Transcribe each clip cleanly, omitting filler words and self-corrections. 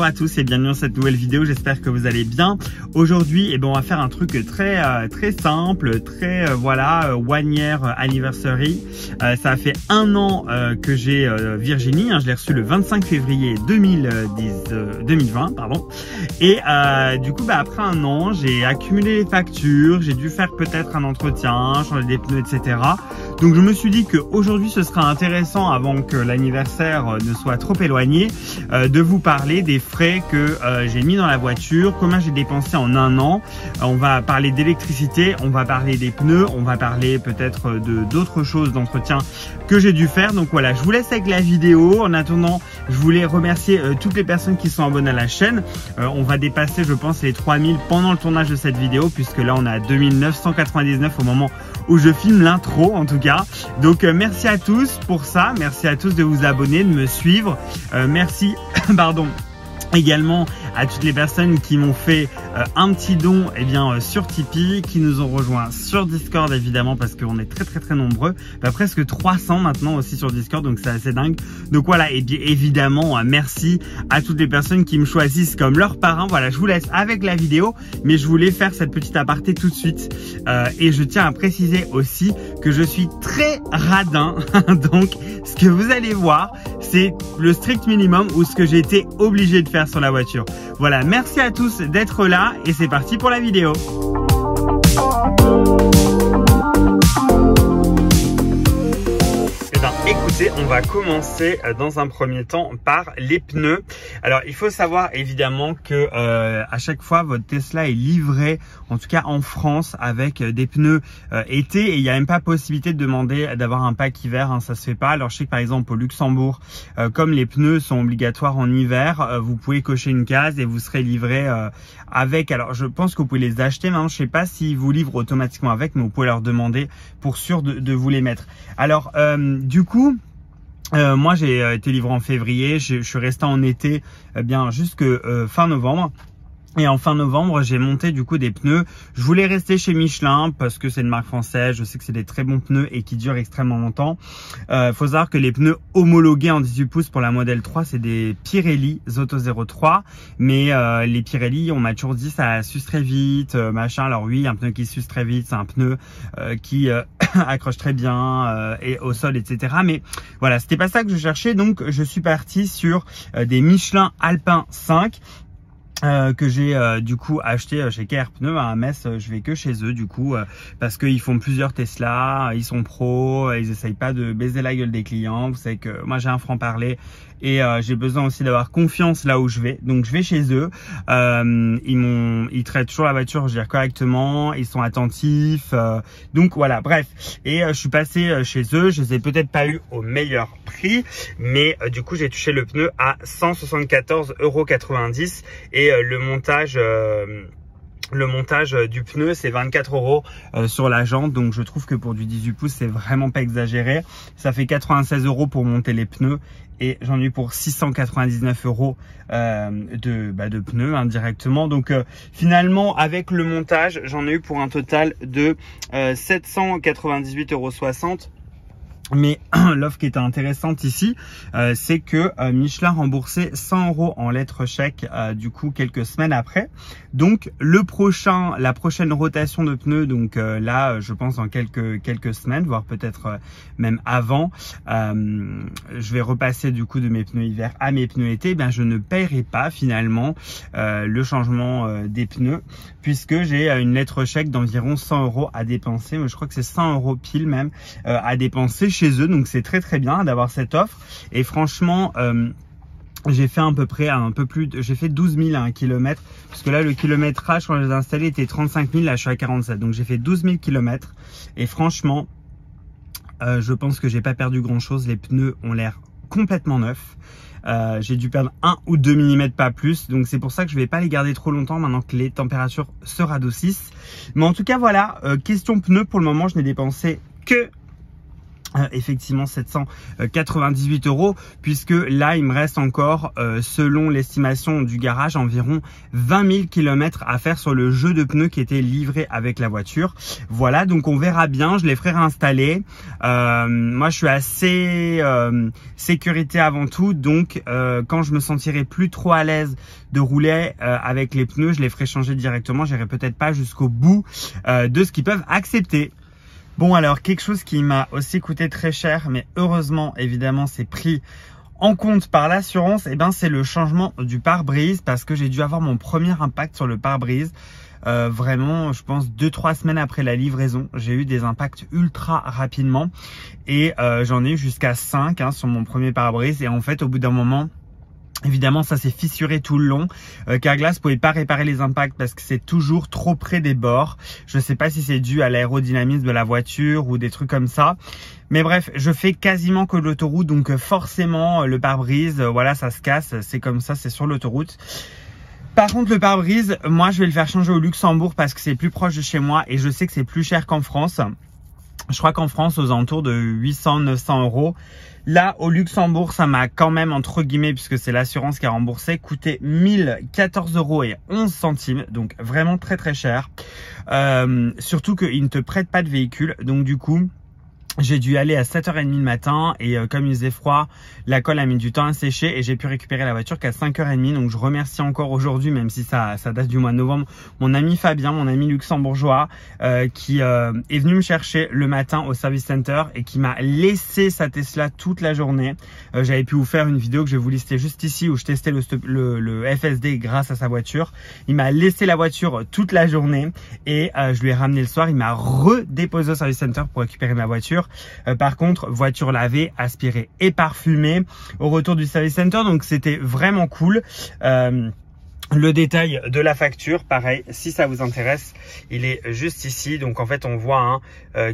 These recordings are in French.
bonjour à tous et bienvenue dans cette nouvelle vidéo, j'espère que vous allez bien. Aujourd'hui, on va faire un truc très simple, voilà, one year anniversary. Ça fait un an que j'ai Virginie, je l'ai reçue le 25 février 2020, pardon. Et du coup, après un an, j'ai accumulé les factures, j'ai dû faire peut-être un entretien, changer des pneus, etc. Donc je me suis dit qu'aujourd'hui ce sera intéressant, avant que l'anniversaire ne soit trop éloigné, de vous parler des frais que j'ai mis dans la voiture, combien j'ai dépensé en un an. On va parler d'électricité, on va parler des pneus, on va parler peut-être d'autres choses d'entretien que j'ai dû faire. Donc voilà, je vous laisse avec la vidéo. En attendant, je voulais remercier toutes les personnes qui sont abonnées à la chaîne. On va dépasser, je pense, les 3000 pendant le tournage de cette vidéo, puisque là on est à 2999 au moment où je filme l'intro en tout cas. Donc merci à tous pour ça, merci à tous de vous abonner, de me suivre, merci pardon également à toutes les personnes qui m'ont fait un petit don sur Tipeee, qui nous ont rejoints sur Discord évidemment, parce qu'on est très nombreux, presque 300 maintenant aussi sur Discord, donc c'est assez dingue. Donc voilà, et bien évidemment merci à toutes les personnes qui me choisissent comme leur parrain. Voilà, je vous laisse avec la vidéo, mais je voulais faire cette petite aparté tout de suite, et je tiens à préciser aussi que je suis très radin donc ce que vous allez voir, c'est le strict minimum, ou ce que j'ai été obligé de faire sur la voiture. Voilà, merci à tous d'être là et c'est parti pour la vidéo. Écoutez, on va commencer dans un premier temps par les pneus. Alors, il faut savoir évidemment que à chaque fois votre Tesla est livré, en tout cas en France, avec des pneus été, et il n'y a même pas possibilité de demander d'avoir un pack hiver, ça se fait pas. Alors je sais que par exemple au Luxembourg, comme les pneus sont obligatoires en hiver, vous pouvez cocher une case et vous serez livré avec. Alors je pense que vous pouvez les acheter, maintenant je sais pas s'ils vous livrent automatiquement avec, mais vous pouvez leur demander pour sûr de vous les mettre. Alors du coup, moi j'ai été livré en février, je suis resté en été jusque fin novembre. Et en fin novembre, j'ai monté du coup des pneus. Je voulais rester chez Michelin parce que c'est une marque française. Je sais que c'est des très bons pneus et qui durent extrêmement longtemps. Faut savoir que les pneus homologués en 18 pouces pour la modèle 3, c'est des Pirelli Zoto 03. Mais les Pirelli, on m'a toujours dit ça s'use très vite, machin. Alors oui, un pneu qui s'use très vite, c'est un pneu qui accroche très bien et au sol, etc. Mais voilà, c'était pas ça que je cherchais. Donc je suis parti sur des Michelin Alpin 5. Que j'ai du coup acheté chez KR Pneus à Metz. Je vais que chez eux du coup parce qu'ils font plusieurs Tesla, ils sont pros, ils essayent pas de baiser la gueule des clients. Vous savez que moi j'ai un franc-parler et j'ai besoin aussi d'avoir confiance là où je vais, donc je vais chez eux. Ils traitent toujours la voiture, je veux dire, correctement, ils sont attentifs, donc voilà, bref. Et je suis passé chez eux, je les ai peut-être pas eu au meilleur prix, mais du coup j'ai touché le pneu à 174,90 € et le montage du pneu c'est 24 € sur la jante. Donc je trouve que pour du 18 pouces c'est vraiment pas exagéré. Ça fait 96 € pour monter les pneus et j'en ai eu pour 699 € de pneus directement. Donc finalement avec le montage j'en ai eu pour un total de 798,60 €. Mais l'offre qui était intéressante ici, c'est que Michelin remboursait 100 € en lettres chèques du coup quelques semaines après. Donc la prochaine rotation de pneus, donc là je pense dans quelques semaines, voire peut-être même avant, je vais repasser du coup de mes pneus hiver à mes pneus été. Je ne paierai pas finalement le changement des pneus, puisque j'ai une lettre chèque d'environ 100 € à dépenser. Mais je crois que c'est 100 € pile même à dépenser chez eux. Donc c'est très bien d'avoir cette offre. Et franchement j'ai fait à peu près j'ai fait 12 000 à un kilomètre, parce que là le kilométrage quand je les ai installés était 35 000, là je suis à 47, donc j'ai fait 12 000 kilomètres et franchement je pense que j'ai pas perdu grand chose. Les pneus ont l'air complètement neufs. J'ai dû perdre 1 ou 2 mm, pas plus, donc c'est pour ça que je vais pas les garder trop longtemps maintenant que les températures se radoucissent. Mais en tout cas voilà, question pneus, pour le moment je n'ai dépensé que effectivement 798 €, puisque là il me reste encore selon l'estimation du garage environ 20 000 km à faire sur le jeu de pneus qui était livré avec la voiture. Voilà, donc on verra bien, je les ferai réinstaller. Moi je suis assez sécurité avant tout, donc quand je me sentirai plus trop à l'aise de rouler avec les pneus, je les ferai changer directement. J'irai peut-être pas jusqu'au bout de ce qu'ils peuvent accepter. Bon, alors quelque chose qui m'a aussi coûté très cher, mais heureusement évidemment c'est pris en compte par l'assurance, et ben c'est le changement du pare-brise, parce que j'ai dû avoir mon premier impact sur le pare-brise. Vraiment, je pense 2-3 semaines après la livraison, j'ai eu des impacts ultra rapidement, et j'en ai eu jusqu'à 5 sur mon premier pare-brise. Et en fait au bout d'un moment, évidemment, ça s'est fissuré tout le long. Carglass pouvait pas réparer les impacts parce que c'est toujours trop près des bords. Je sais pas si c'est dû à l'aérodynamisme de la voiture ou des trucs comme ça. Mais bref, je fais quasiment que l'autoroute, donc forcément le pare-brise, voilà, ça se casse. C'est comme ça, c'est sur l'autoroute. Par contre, le pare-brise, moi, je vais le faire changer au Luxembourg parce que c'est plus proche de chez moi et je sais que c'est plus cher qu'en France. Je crois qu'en France, aux alentours de 800-900 €. Là, au Luxembourg, ça m'a quand même, entre guillemets, puisque c'est l'assurance qui a remboursé, coûté 1014 € et 11 centimes. Donc, vraiment très, très cher. Surtout qu'ils ne te prêtent pas de véhicule. Donc, du coup, j'ai dû aller à 7h30 le matin et comme il faisait froid, la colle a mis du temps à sécher et j'ai pu récupérer la voiture qu'à 5h30. Donc je remercie encore aujourd'hui, même si ça date du mois de novembre, mon ami Fabien, mon ami luxembourgeois, qui est venu me chercher le matin au service center et qui m'a laissé sa Tesla toute la journée. J'avais pu vous faire une vidéo que je vais vous lister juste ici où je testais le FSD grâce à sa voiture. Il m'a laissé la voiture toute la journée et je lui ai ramené le soir. Il m'a redéposé au service center pour récupérer ma voiture. Par contre, voiture lavée, aspirée et parfumée au retour du service center, donc c'était vraiment cool. Le détail de la facture, pareil, si ça vous intéresse, il est juste ici. Donc en fait on voit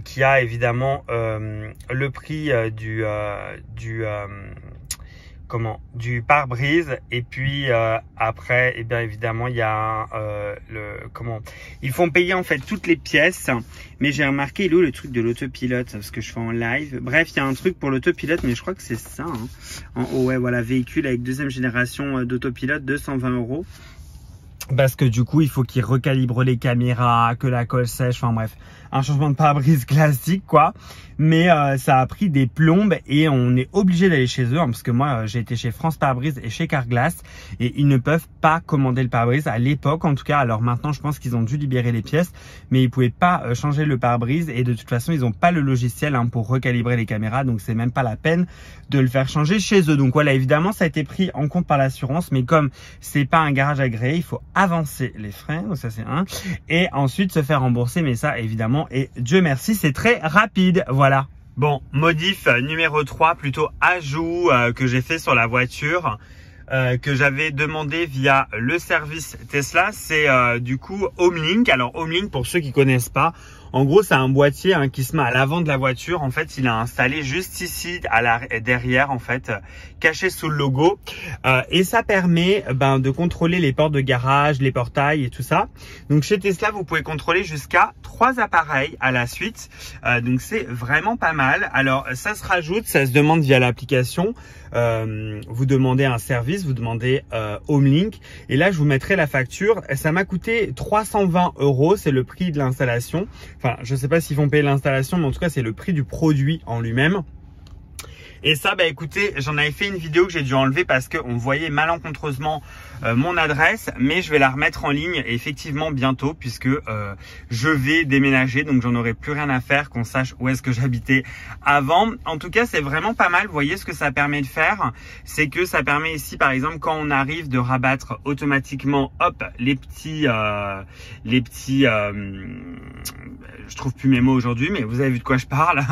qu'il y a évidemment le prix du pare-brise, et puis après, et bien évidemment il y a ils font payer en fait toutes les pièces. Mais j'ai remarqué, il est où le truc de l'autopilote, parce que je fais en live. Bref, il y a un truc pour l'autopilote, mais je crois que c'est ça en haut. Ouais, voilà, véhicule avec 2e génération d'autopilote, 220 €. Parce que du coup, il faut qu'ils recalibrent les caméras, que la colle sèche, enfin bref, un changement de pare-brise classique quoi. Mais ça a pris des plombes et on est obligé d'aller chez eux, parce que moi j'ai été chez France Pare-Brise et chez Carglass et ils ne peuvent pas commander le pare-brise à l'époque en tout cas. Alors maintenant je pense qu'ils ont dû libérer les pièces, mais ils pouvaient pas changer le pare-brise et de toute façon ils n'ont pas le logiciel pour recalibrer les caméras, donc c'est même pas la peine de le faire changer chez eux. Donc voilà, évidemment ça a été pris en compte par l'assurance, mais comme c'est pas un garage agréé, il faut avancer les frais, donc ça c'est un, et ensuite se faire rembourser, mais ça évidemment, et Dieu merci c'est très rapide. Voilà. Bon, modif numéro 3, plutôt ajout que j'ai fait sur la voiture, que j'avais demandé via le service Tesla, c'est du coup HomeLink. Alors HomeLink, pour ceux qui connaissent pas, en gros c'est un boîtier qui se met à l'avant de la voiture. En fait il est installé juste ici derrière, en fait caché sous le logo, et ça permet de contrôler les portes de garage, les portails et tout ça. Donc chez Tesla vous pouvez contrôler jusqu'à 3 appareils à la suite, donc c'est vraiment pas mal. Alors ça se rajoute, ça se demande via l'application. Vous demandez un service, vous demandez HomeLink, et là je vous mettrai la facture. Ça m'a coûté 320 €, c'est le prix de l'installation. Enfin, je sais pas s'ils vont payer l'installation, mais en tout cas c'est le prix du produit en lui-même. Et ça, écoutez, j'en avais fait une vidéo que j'ai dû enlever parce qu'on voyait malencontreusement mon adresse, mais je vais la remettre en ligne effectivement bientôt, puisque je vais déménager, donc j'en aurai plus rien à faire qu'on sache où est-ce que j'habitais avant. En tout cas, c'est vraiment pas mal. Vous voyez ce que ça permet de faire, c'est que ça permet ici, par exemple, quand on arrive, de rabattre automatiquement, hop, les petits, je trouve plus mes mots aujourd'hui, mais vous avez vu de quoi je parle.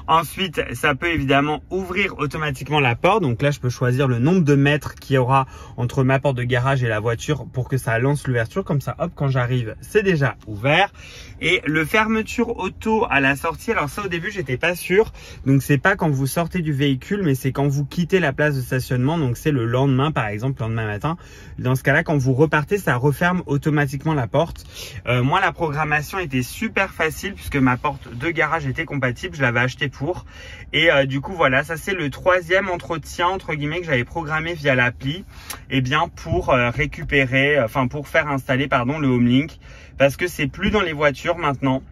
Ensuite, ça peut évidemment ouvrir ouvrir automatiquement la porte. Donc là, je peux choisir le nombre de mètres qu'il y aura entre ma porte de garage et la voiture pour que ça lance l'ouverture. Comme ça, hop, quand j'arrive, c'est déjà ouvert. Et le fermeture auto à la sortie, alors ça au début, j'étais pas sûr. Donc c'est pas quand vous sortez du véhicule, mais c'est quand vous quittez la place de stationnement. Donc c'est le lendemain, par exemple, le lendemain matin. Dans ce cas-là, quand vous repartez, ça referme automatiquement la porte. Moi, la programmation était super facile puisque ma porte de garage était compatible. Je l'avais acheté pour. Et du coup, voilà, ça c'est le troisième entretien, entre guillemets, que j'avais programmé via l'appli. Et bien pour récupérer, enfin pour faire installer, pardon, le HomeLink. Parce que c'est plus dans les voitures maintenant.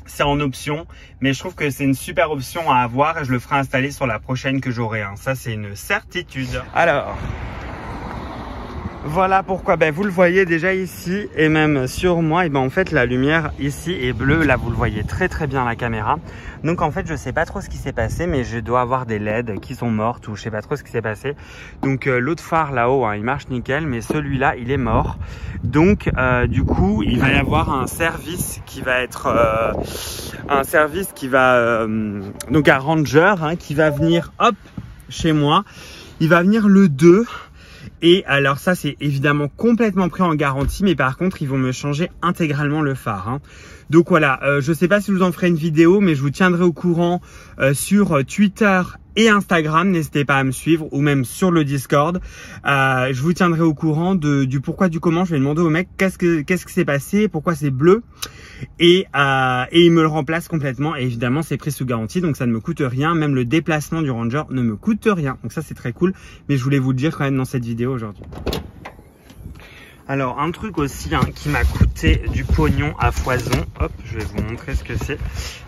C'est en option, mais je trouve que c'est une super option à avoir et je le ferai installer sur la prochaine que j'aurai. Ça, c'est une certitude. Alors, voilà pourquoi, vous le voyez déjà ici et même sur moi, et en fait la lumière ici est bleue, là vous le voyez très bien à la caméra. Donc en fait je sais pas trop ce qui s'est passé, mais je dois avoir des LED qui sont mortes ou je sais pas trop ce qui s'est passé. Donc l'autre phare là-haut, il marche nickel, mais celui-là il est mort. Donc du coup il va y avoir un service qui va être donc un ranger qui va venir hop chez moi. Il va venir le 2. Et alors ça c'est évidemment complètement pris en garantie, mais par contre ils vont me changer intégralement le phare. Donc voilà, je sais pas si je vous en ferai une vidéo, mais je vous tiendrai au courant sur Twitter et Instagram. N'hésitez pas à me suivre, ou même sur le Discord. Je vous tiendrai au courant du pourquoi, du comment. Je vais demander au mec qu'est-ce qui s'est passé, pourquoi c'est bleu. Et il me le remplace complètement. Et évidemment, c'est pris sous garantie, donc ça ne me coûte rien. Même le déplacement du ranger ne me coûte rien. Donc ça, c'est très cool. Mais je voulais vous le dire quand même dans cette vidéo aujourd'hui. Alors, un truc aussi qui m'a coûté du pognon à foison. Hop, je vais vous montrer ce que c'est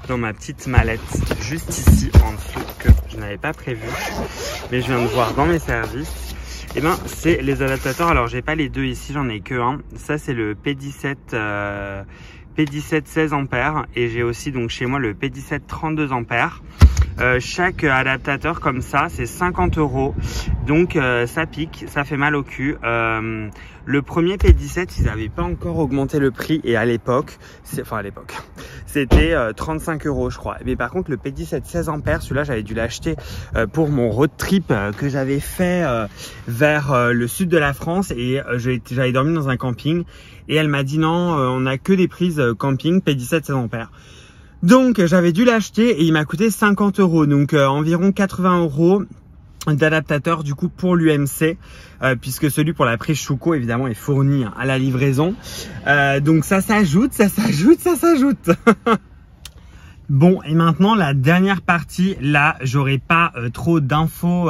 dans ma petite mallette juste ici en dessous que je n'avais pas prévu. Mais je viens de voir dans mes services. Et c'est les adaptateurs. Alors, j'ai pas les deux ici, j'en ai que un. Ça, c'est le P17 16 ampères et j'ai aussi donc chez moi le P17 32 ampères. Chaque adaptateur comme ça c'est 50 €, donc ça pique, ça fait mal au cul. Le premier P17 ils n'avaient pas encore augmenté le prix et à l'époque, c'était 35 € je crois. Mais par contre le P17 16 ampères, celui-là j'avais dû l'acheter pour mon road trip que j'avais fait vers le sud de la France et j'avais dormi dans un camping et elle m'a dit non, on n'a que des prises camping P17 16 ampères. Donc j'avais dû l'acheter et il m'a coûté 50 €, donc environ 80 € d'adaptateur du coup pour l'UMC, puisque celui pour la prise Schuko évidemment est fourni à la livraison. Donc ça s'ajoute. Bon, et maintenant la dernière partie, là j'aurai pas trop d'infos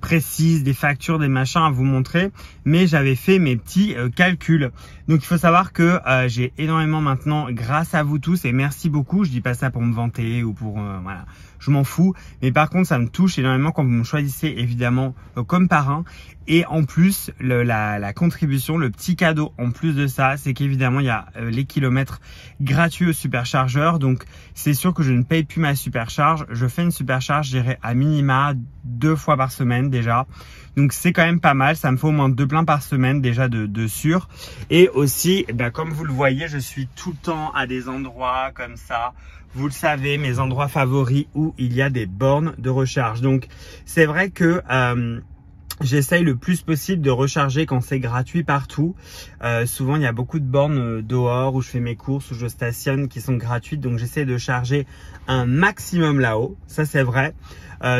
précises, des factures, des machins à vous montrer, mais j'avais fait mes petits calculs. Donc il faut savoir que j'ai énormément maintenant, grâce à vous tous, et merci beaucoup, je dis pas ça pour me vanter ou pour voilà, je m'en fous, mais par contre ça me touche énormément quand vous me choisissez évidemment comme parrain. Et en plus, la contribution, le petit cadeau en plus de ça, c'est qu'évidemment, il y a les kilomètres gratuits au superchargeur. Donc, c'est sûr que je ne paye plus ma supercharge. Je fais une supercharge, je dirais, à minima 2 fois par semaine déjà. Donc, c'est quand même pas mal. Ça me fait au moins 2 pleins par semaine déjà de sûr. Et aussi, comme vous le voyez, je suis tout le temps à des endroits comme ça. Vous le savez, mes endroits favoris où il y a des bornes de recharge. Donc, c'est vrai que... j'essaye le plus possible de recharger quand c'est gratuit partout. Souvent, il y a beaucoup de bornes dehors où je fais mes courses, où je stationne qui sont gratuites. Donc, j'essaie de charger un maximum là-haut. Ça, c'est vrai.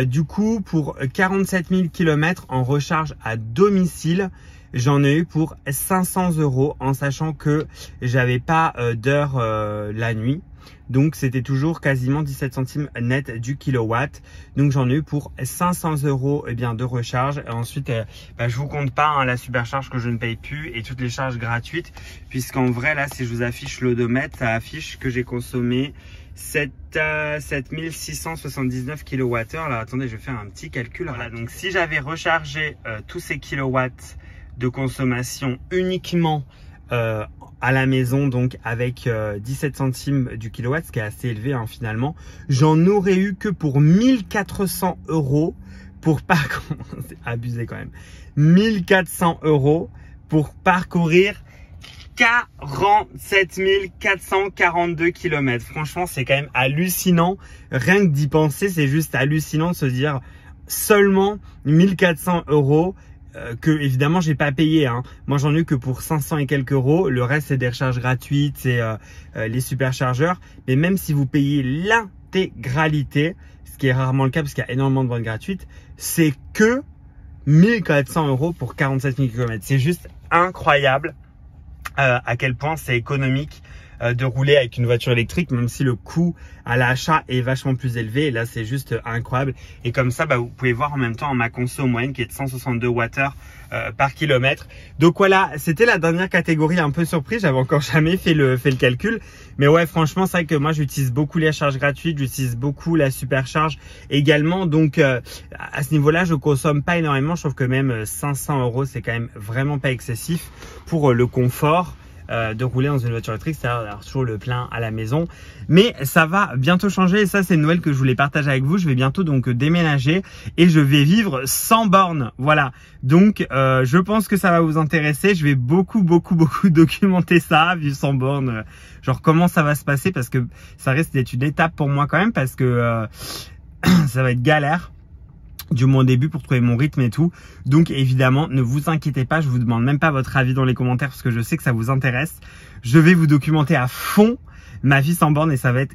Du coup, pour 47 000 km en recharge à domicile, j'en ai eu pour 500 € en sachant que j'avais pas d'heure la nuit. Donc, c'était toujours quasiment 17 centimes net du kilowatt. Donc, j'en ai eu pour 500 € de recharge. Et ensuite, je vous compte pas la supercharge que je ne paye plus et toutes les charges gratuites. Puisqu'en vrai, là, si je vous affiche l'odomètre, ça affiche que j'ai consommé 7679 kWh. Alors, attendez, je vais faire un petit calcul. Voilà, donc si j'avais rechargé tous ces kilowatts de consommation uniquement à la maison, donc avec 17 centimes du kilowatt, ce qui est assez élevé finalement, j'en aurais eu que pour 1400 € pour parcourir, c'est abusé quand même, 1400 € pour parcourir 47 442 km. Franchement, c'est quand même hallucinant. Rien que d'y penser, c'est juste hallucinant de se dire seulement 1400 €. Que évidemment j'ai pas payé, hein. Moi j'en ai eu que pour 500 et quelques euros. Le reste c'est des recharges gratuites, c'est les superchargeurs. Mais même si vous payez l'intégralité, ce qui est rarement le cas parce qu'il y a énormément de ventes gratuites, c'est que 1400 € pour 47 000 km. C'est juste incroyable à quel point c'est économique de rouler avec une voiture électrique, même si le coût à l'achat est vachement plus élevé. Et là, c'est juste incroyable. Et comme ça, vous pouvez voir en même temps ma conso moyenne qui est de 162 Wh par kilomètre. Donc voilà, c'était la dernière catégorie un peu surprise. J'avais encore jamais fait le calcul. Mais ouais, franchement, c'est vrai que moi, j'utilise beaucoup les recharges gratuites. J'utilise beaucoup la supercharge également. Donc, à ce niveau-là, je consomme pas énormément. Je trouve que même 500 €, c'est quand même vraiment pas excessif pour le confort de rouler dans une voiture électrique, c'est-à-dire d'avoir toujours le plein à la maison. Mais ça va bientôt changer et ça c'est une nouvelle que je voulais partager avec vous. Je vais bientôt donc déménager et je vais vivre sans borne. Voilà, donc je pense que ça va vous intéresser. Je vais beaucoup documenter ça, vivre sans borne, genre comment ça va se passer, parce que ça risque d'être une étape pour moi quand même, parce que ça va être galère du moins au début pour trouver mon rythme et tout. Donc évidemment, ne vous inquiétez pas, je vous demande même pas votre avis dans les commentaires parce que je sais que ça vous intéresse. Je vais vous documenter à fond ma vie sans borne et ça va être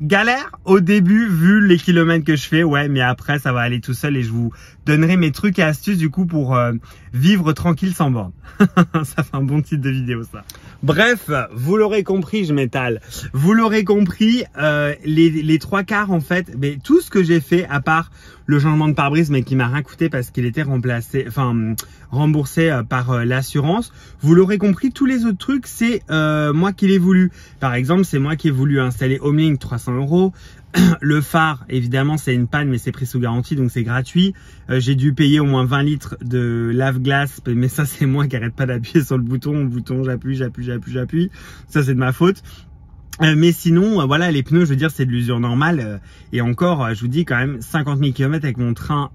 galère au début vu les kilomètres que je fais, ouais, mais après ça va aller tout seul et je vous donnerai mes trucs et astuces du coup pour vivre tranquille sans borne. Ça fait un bon titre de vidéo ça. Bref, vous l'aurez compris, je m'étale. Vous l'aurez compris, les trois quarts en fait, mais tout ce que j'ai fait à part le changement de pare-brise, mais qui m'a rien coûté parce qu'il était remboursé par l'assurance. Vous l'aurez compris, tous les autres trucs, c'est moi qui l'ai voulu. Par exemple, c'est moi qui ai voulu installer Homelink 300 €. Le phare, évidemment, c'est une panne, mais c'est pris sous garantie, donc c'est gratuit. J'ai dû payer au moins 20 litres de lave-glace, mais ça, c'est moi qui arrête pas d'appuyer sur le bouton, j'appuie. Ça, c'est de ma faute. Mais sinon, voilà, les pneus, je veux dire, c'est de l'usure normale. Et encore, je vous dis quand même 50 000 km avec mon train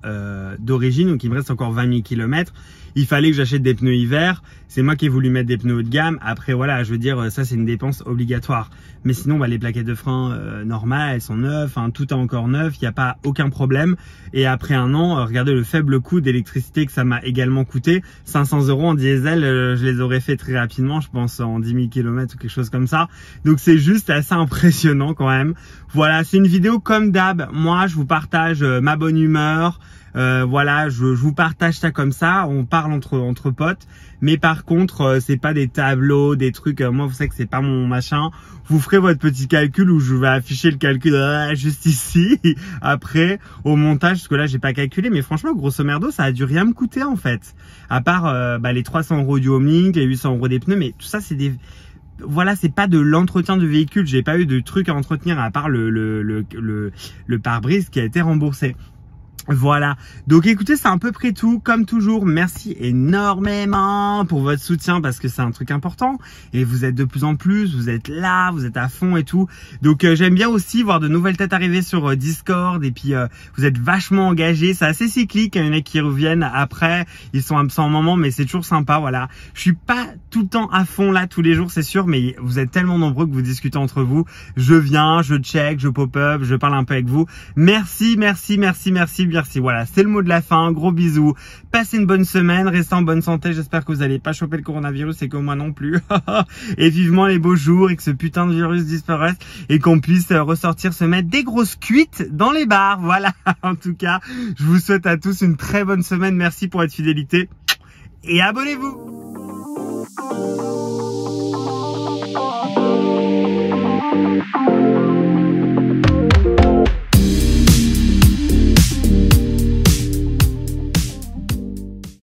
d'origine, donc il me reste encore 20 000 km. Il fallait que j'achète des pneus hiver. C'est moi qui ai voulu mettre des pneus haut de gamme. Après, voilà, je veux dire, ça, c'est une dépense obligatoire. Mais sinon, les plaquettes de frein normales, elles sont neuves. Hein, tout est encore neuf. Il n'y a pas aucun problème. Et après un an, regardez le faible coût d'électricité que ça m'a également coûté. 500 € en diesel, je les aurais fait très rapidement. Je pense en 10 000 km ou quelque chose comme ça. Donc, c'est juste assez impressionnant quand même. Voilà, c'est une vidéo comme d'hab. Moi, je vous partage ma bonne humeur. Voilà, je vous partage ça comme ça, on parle entre potes, mais par contre c'est pas des tableaux, des trucs, moi vous savez que c'est pas mon machin. Vous ferez votre petit calcul où je vais afficher le calcul juste ici après au montage, parce que là j'ai pas calculé, mais franchement grosso merdo ça a dû rien me coûter en fait, à part les 300 € du Homelink, les 800 € des pneus, mais tout ça c'est des... Voilà, c'est pas de l'entretien du véhicule, j'ai pas eu de trucs à entretenir à part le pare-brise qui a été remboursé. Voilà, donc écoutez, c'est à peu près tout. Comme toujours, merci énormément pour votre soutien parce que c'est un truc important et vous êtes de plus en plus, vous êtes là, vous êtes à fond et tout. Donc j'aime bien aussi voir de nouvelles têtes arriver sur Discord et puis vous êtes vachement engagés. C'est assez cyclique, il y en a qui reviennent après, ils sont absents un moment, mais c'est toujours sympa. Voilà, je suis pas tout le temps à fond là tous les jours, c'est sûr, mais vous êtes tellement nombreux que vous discutez entre vous. Je viens, je check, je pop-up, je parle un peu avec vous. Merci. Voilà, c'est le mot de la fin. Gros bisous. Passez une bonne semaine. Restez en bonne santé. J'espère que vous n'allez pas choper le coronavirus et que moi non plus. Et vivement les beaux jours et que ce putain de virus disparaisse et qu'on puisse ressortir se mettre des grosses cuites dans les bars. Voilà. En tout cas, je vous souhaite à tous une très bonne semaine. Merci pour votre fidélité et abonnez-vous.